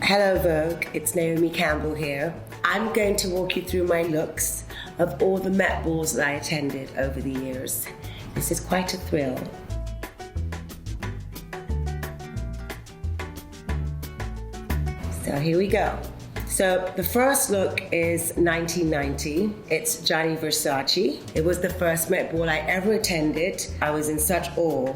Hello Vogue, it's Naomi Campbell here. I'm going to walk you through my looks of all the Met Balls that I attended over the years. This is quite a thrill. So here we go. So the first look is 1990. It's Gianni Versace. It was the first Met Ball I ever attended. I was in such awe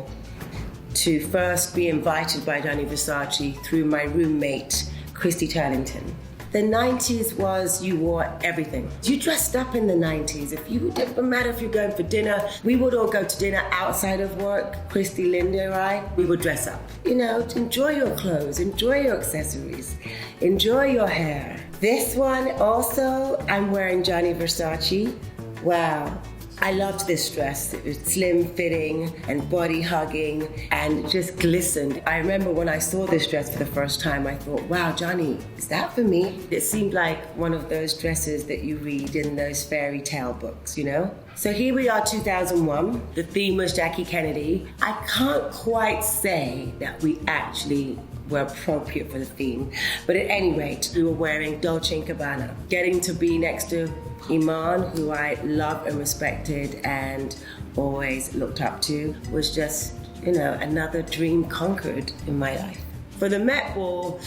to first be invited by Gianni Versace through my roommate, Christy Turlington. The 90s was you wore everything. You dressed up in the 90s. It didn't matter if you're going for dinner. We would all go to dinner outside of work. Christy, Linda, and I, we would dress up. You know, to enjoy your clothes, enjoy your accessories, enjoy your hair. This one also, I'm wearing Gianni Versace. Wow. I loved this dress. It was slim fitting and body hugging and just glistened. I remember when I saw this dress for the first time, I thought, wow, Gianni, is that for me? It seemed like one of those dresses that you read in those fairy tale books, you know? So here we are, 2001. The theme was Jackie Kennedy. I can't quite say that we actually were appropriate for the theme, but at any rate, we were wearing Dolce Gabbana. Getting to be next to Iman, who I loved and respected and always looked up to, was just, you know, another dream conquered in my life. For the Met Ball,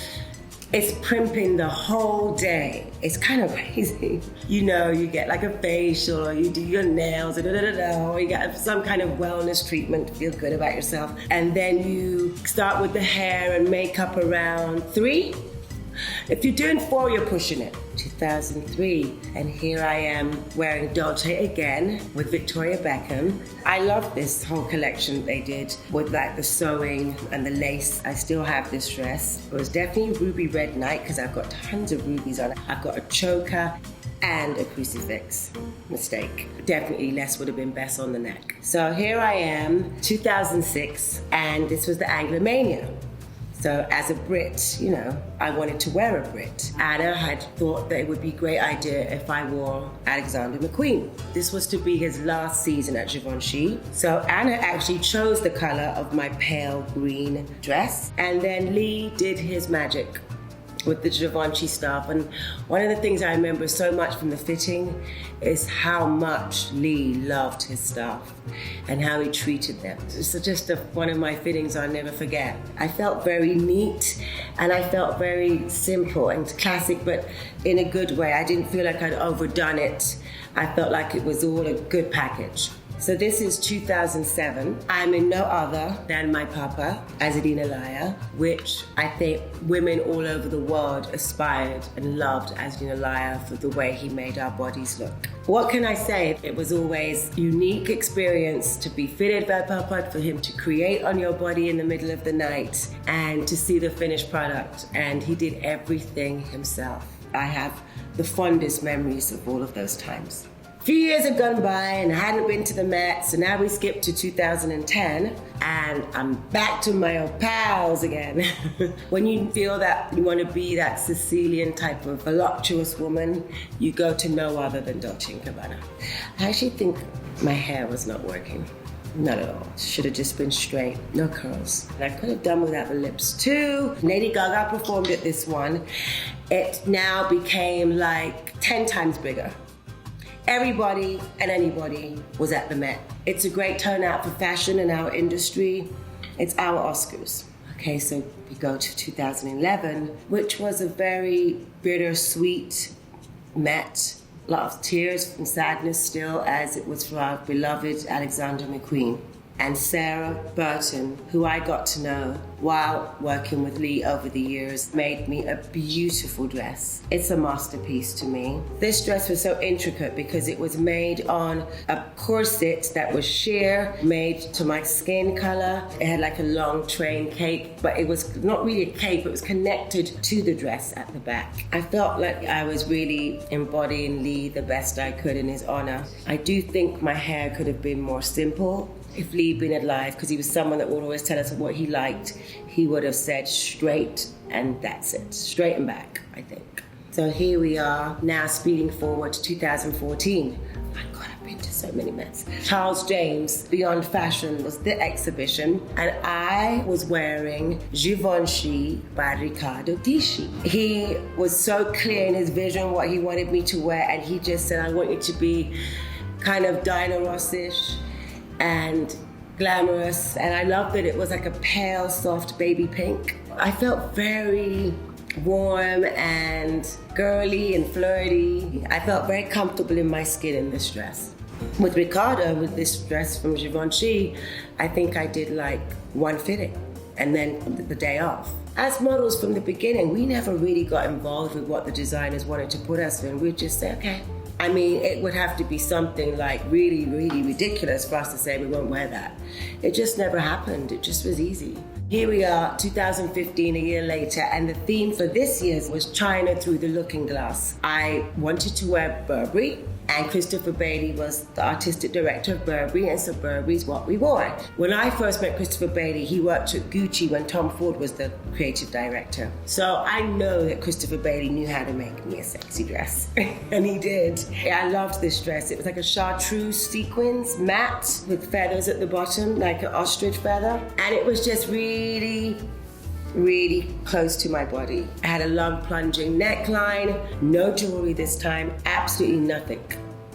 it's primping the whole day. It's kind of crazy. You know, you get like a facial, or you do your nails, or you get some kind of wellness treatment to feel good about yourself. And then you start with the hair and makeup around 3. If you're doing 4, you're pushing it. 2003, and here I am wearing Dolce again with Victoria Beckham. I love this whole collection they did with like the sewing and the lace. I still have this dress. It was definitely ruby red night because I've got tons of rubies on it. I've got a choker and a crucifix. Mistake. Definitely less would have been best on the neck. So here I am, 2006, and this was the Anglomania. So as a Brit, you know, I wanted to wear a Brit. Anna had thought that it would be a great idea if I wore Alexander McQueen. This was to be his last season at Givenchy. So Anna actually chose the color of my pale green dress. And then Lee did his magic with the Givenchy stuff. And one of the things I remember so much from the fitting is how much Lee loved his stuff and how he treated them. It's just one of my fittings I'll never forget. I felt very neat and I felt very simple and classic, but in a good way. I didn't feel like I'd overdone it. I felt like it was all a good package. So this is 2007. I'm in no other than my papa, Azzedine Alaïa, which I think women all over the world aspired and loved Azzedine Alaïa for the way he made our bodies look. What can I say? It was always a unique experience to be fitted by papa, for him to create on your body in the middle of the night and to see the finished product. And he did everything himself. I have the fondest memories of all of those times. A few years have gone by and I hadn't been to the Met, so now we skip to 2010 and I'm back to my old pals again. When you feel that you want to be that Sicilian type of voluptuous woman, you go to no other than Dolce & Gabbana. I actually think my hair was not working. Not at all. Should have just been straight, no curls. And I could have done without the lips too. Lady Gaga performed at this one. It now became like 10 times bigger. Everybody and anybody was at the Met. It's a great turnout for fashion in our industry. It's our Oscars. Okay, so we go to 2011, which was a very bittersweet Met. A lot of tears and sadness still, as it was for our beloved Alexander McQueen. And Sarah Burton, who I got to know while working with Lee over the years, made me a beautiful dress. It's a masterpiece to me. This dress was so intricate because it was made on a corset that was sheer, made to my skin color. It had like a long train cape, but it was not really a cape, it was connected to the dress at the back. I felt like I was really embodying Lee the best I could in his honor. I do think my hair could have been more simple. If Lee had been alive, because he was someone that would always tell us what he liked, he would have said straight and that's it. Straight and back, I think. So here we are, now speeding forward to 2014. My God, I've been to so many Mets. Charles James, Beyond Fashion was the exhibition, and I was wearing Givenchy by Riccardo Tisci. He was so clear in his vision what he wanted me to wear, and he just said, I want you to be kind of Diana Ross-ish and glamorous, and I loved that it was like a pale, soft baby pink. I felt very warm and girly and flirty. I felt very comfortable in my skin in this dress. With Riccardo, with this dress from Givenchy, I think I did like one fitting and then the day off. As models from the beginning, we never really got involved with what the designers wanted to put us in. We'd just say, okay. I mean, it would have to be something like really, really ridiculous for us to say we won't wear that. It just never happened. It just was easy. Here we are, 2015, a year later, and the theme for this year's was China Through the Looking Glass. I wanted to wear Burberry, and Christopher Bailey was the artistic director of Burberry, and so Burberry's what we wore. When I first met Christopher Bailey, he worked at Gucci when Tom Ford was the creative director. So I know that Christopher Bailey knew how to make me a sexy dress, and he did. I loved this dress. It was like a chartreuse sequins, matte, with feathers at the bottom, like an ostrich feather, and it was just really close to my body. I had a long plunging neckline, no jewelry this time, absolutely nothing.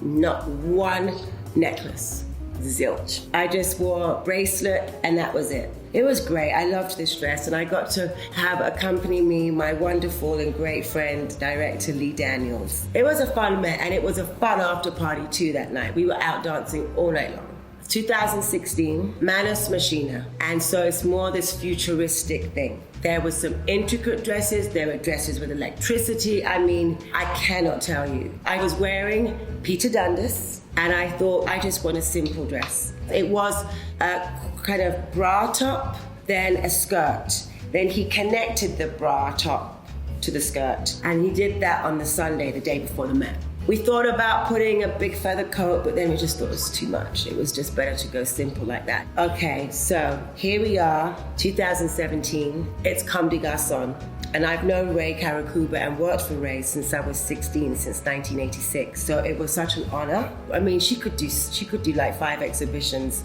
Not one necklace, zilch. I just wore a bracelet and that was it. It was great. I loved this dress, and I got to have accompany me my wonderful and great friend, director Lee Daniels. It was a fun Met, and it was a fun after party too that night. We were out dancing all night long. 2016, Manus Machina, and so it's more this futuristic thing. There were some intricate dresses, there were dresses with electricity. I mean, I cannot tell you. I was wearing Peter Dundas, and I thought, I just want a simple dress. It was a kind of bra top, then a skirt. Then he connected the bra top to the skirt, and he did that on the Sunday, the day before the Met. We thought about putting a big feather coat, but then we just thought it was too much. It was just better to go simple like that. Okay, so here we are, 2017. It's Comme des Garçons. And I've known Ray Karakuba and worked for Ray since I was 16, since 1986. So it was such an honor. I mean, she could do like 5 exhibitions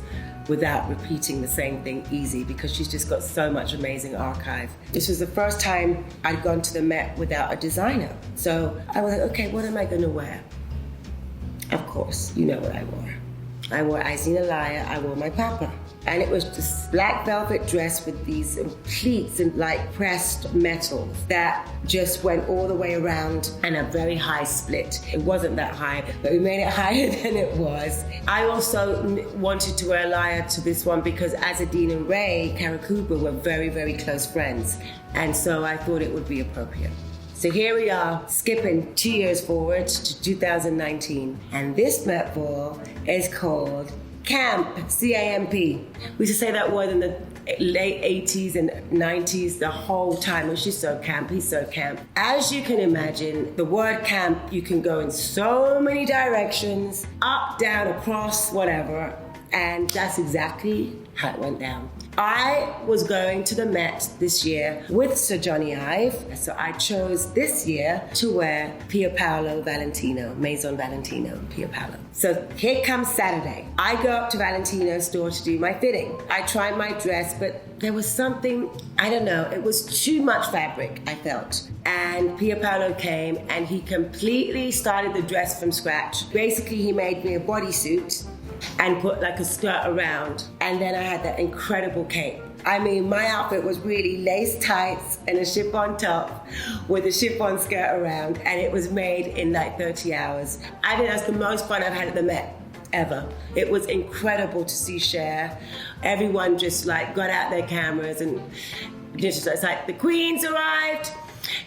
without repeating the same thing easy, because she's just got so much amazing archive. This was the first time I'd gone to the Met without a designer. So I was like, okay, what am I gonna wear? Of course, you know what I wore. I wore Aizin Alaya, I wore my papa. And it was this black velvet dress with these pleats and like pressed metal that just went all the way around, and a very high split. It wasn't that high, but we made it higher than it was. I also wanted to wear Alaya to this one because Azadine and Ray Karakuba were very, very close friends. And so I thought it would be appropriate. So here we are, skipping 2 years forward to 2019. And this Met Ball is called Camp, C-A-M-P. We used to say that word in the late 80s and 90s the whole time. And she's so camp, he's so camp. As you can imagine, the word camp, you can go in so many directions, up, down, across, whatever. And that's exactly how it went down. I was going to the Met this year with Sir Johnny Ive, so I chose this year to wear Pier Paolo Valentino, Maison Valentino, Pier Paolo. So here comes Saturday. I go up to Valentino's store to do my fitting. I tried my dress, but there was something, I don't know, it was too much fabric, I felt. And Pier Paolo came and he completely started the dress from scratch. Basically, he made me a bodysuit and put like a skirt around, and then I had that incredible cape. I mean, my outfit was really lace tights and a chiffon top with a chiffon skirt around, and it was made in like 30 hours. I think that's the most fun I've had at the Met ever. It was incredible to see Cher. Everyone just like got out their cameras, and just it's like the Queen's arrived.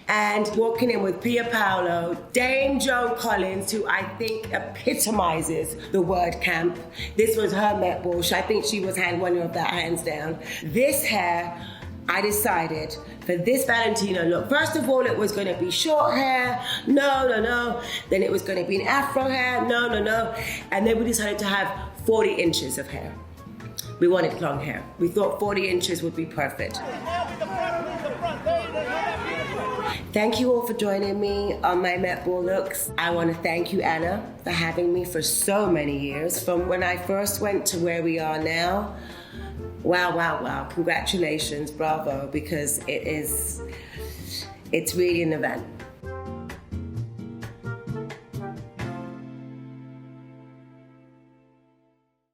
And walking in with Pier Paolo, Dame Joan Collins, who I think epitomizes the word camp. This was her Met Ball. I think she was one of that hands down. This hair, I decided for this Valentino look, first of all, it was going to be short hair. No. Then it was going to be an afro hair. No. And then we decided to have 40 inches of hair. We wanted long hair. We thought 40 inches would be perfect. Thank you all for joining me on my Met Ball looks. I want to thank you, Anna, for having me for so many years. From when I first went to where we are now. Wow, wow, wow. Congratulations, bravo, because it's really an event.